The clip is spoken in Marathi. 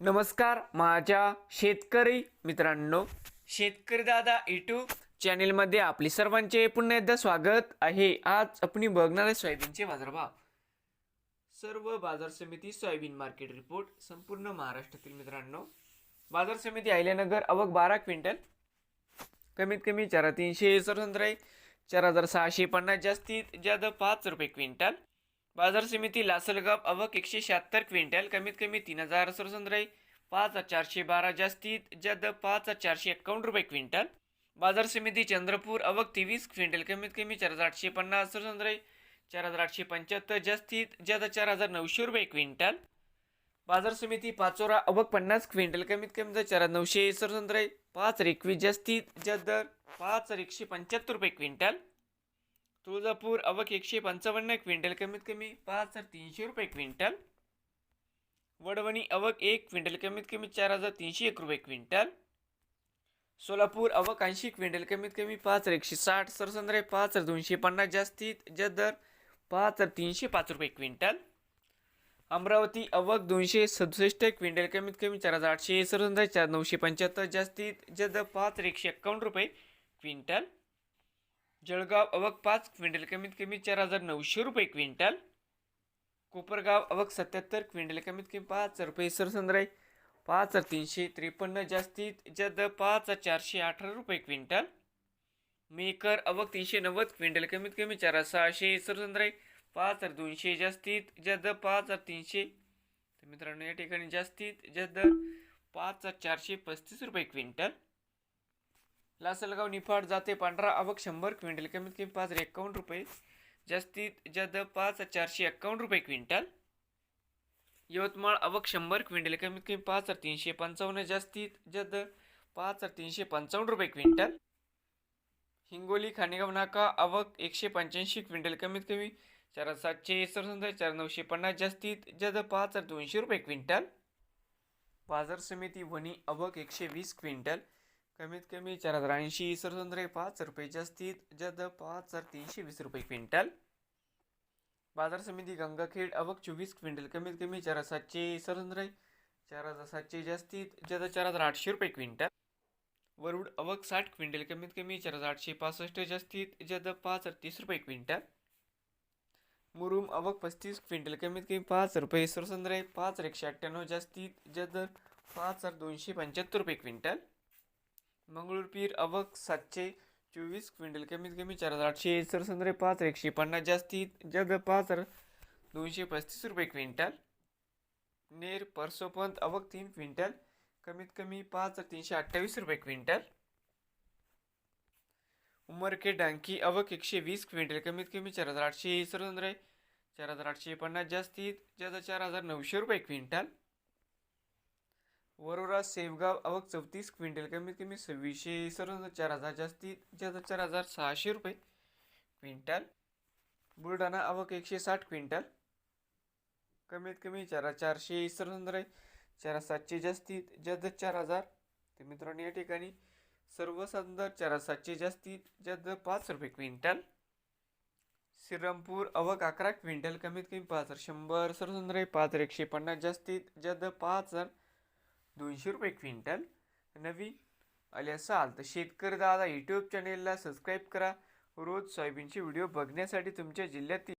नमस्कार माझ्या शेतकरी मित्रांनो, शेतकरी दादा यूट्यूब चॅनेलमध्ये आपले सर्वांचे पुन्हा एकदा स्वागत आहे। आज आपण बघणार आहे सोयाबीनचे बाजारभाव, सर्व बाजार समिती सोयाबीन मार्केट रिपोर्ट संपूर्ण महाराष्ट्रातील। मित्रांनो, बाजार समिती अहिल्यानगर आवक 12 क्विंटल, कमीत कमी 4300 सरसंद्राई 4650, जास्तीत जास्त 5 रुपये क्विंटल। बाजार समिती लासलगाव आवक 176 क्विंटल, कमीत कमी 3000 सरसंद्राई 5412, जास्तीत जास्त 5451 रुपये क्विंटल। बाजार समिती चंद्रपूर आवक 23 क्विंटल, कमीत कमी 4850 सरसंद्राई 4875, जास्तीत जास्त 4900 रुपये क्विंटल। बाजार समिती पाचोरा आवक 50 क्विंटल, कमीत कमी 4900 सरसंद्राई 5021, जास्तीत जास्त 5175 रुपये क्विंटल। तुळजापूर आवक 155 क्विंटल, कमीत कमी 5300 रुपये क्विंटल। वडवणी आवक 1 क्विंटल, कमीत कमी 4301 रुपये क्विंटल। सोलापूर आवक 80 क्विंटल, कमीत कमी 5160 सरसंद्राई 5250, जास्तीत जास्त 5305 रुपये क्विंटल। अमरावती आवक 267 क्विंटल, कमीत कमी 4800 सरसंद्राई 4975, जास्तीत जास्त 5151 रुपये क्विंटल। जळगाव आवक 5 क्विंटल, कमीत कमी 4900 रुपये क्विंटल। कोपरगाव आवक 77 क्विंटल, कमीत कमी 5 रुपये सरसंद्राई 5353, जास्तीत जास्त 5418 रुपये क्विंटल। मेकर आवक 390 क्विंटल, कमीत कमी 4600 सरसंद्राई 5200, जास्तीत जास्त 5300। तर मित्रांनो, या ठिकाणी जास्तीत जास्त 5435 रुपये क्विंटल। लासलगाव निफाड जाते पांढरा आवक 100 क्विंटल, कमीत कमी 5051 रुपये, जास्तीत जास्त 5451 रुपये क्विंटल। यवतमाळ आवक 100 क्विंटल, कमीत कमी 5355, जास्तीत जास्त 5355 रुपये क्विंटल। हिंगोली खानेगाव नाका आवक 185 क्विंटल, कमीत कमी 4700 सरसंद्राई 4950, जास्तीत जास्त 5200 रुपये क्विंटल। बाजार समिती वणी आवक 120 क्विंटल, कमीत कमी 4080 सरसंद्राई 5 रुपये, जास्तीत जास्त 5320 रुपये क्विंटल। बाजार समिती गंगाखेड आवक 24 क्विंटल, कमीत कमी 4700 सरसंद्राई 4700, जास्तीत जास्त 4800 रुपये क्विंटल। वरुड आवक 60 क्विंटल, कमीत कमी 4865, जास्तीत जास्त 5030 रुपये क्विंटल। मुरुम आवक 35 क्विंटल, कमीत कमी 5 रुपये सरसंद्राई 5198, जास्तीत जास्त 5275 रुपये क्विंटल। मंगळूरपीर आवक 724 क्विंटल, कमीत कमी 4800 सरसंद्राई 5150, जास्तीत जास्त 5235 रुपये क्विंटल। नेर परसोपंत आवक 3 क्विंटल, कमीत कमी 5328 रुपये क्विंटल। उमरखेड डांकी आवक 120 क्विंटल, कमीत कमी 4800 सरसंद्राई 4850, जास्तीत जास्त 4900 रुपये क्विंटल। वरोरा सेवगाव आवक 34 क्विंटल, कमीत कमी 2600 सरसंद्राई 4000, जास्तीत जास्त 4600 रुपये क्विंटल। बुलढाणा आवक 160 क्विंटल, कमीत कमी 4400 सरसंद्राई 4700, जास्तीत जास्त 4000। तर मित्रांनो, या ठिकाणी सर्वसाधारण 4700, जास्तीत जास्त 5 रुपये क्विंटल। श्रीरामपूर आवक 11 क्विंटल, कमीत कमी 5100 सरसंद्राई 5150, जास्तीत जास्त 5200 रुपये क्विंटल। नवीन आले असाल तर शेतकरी दादा यूट्यूब चॅनेलला सबस्क्राईब करा। रोज सोयाबीनचे व्हिडिओ बघण्यासाठी तुमच्या जिल्ह्यातील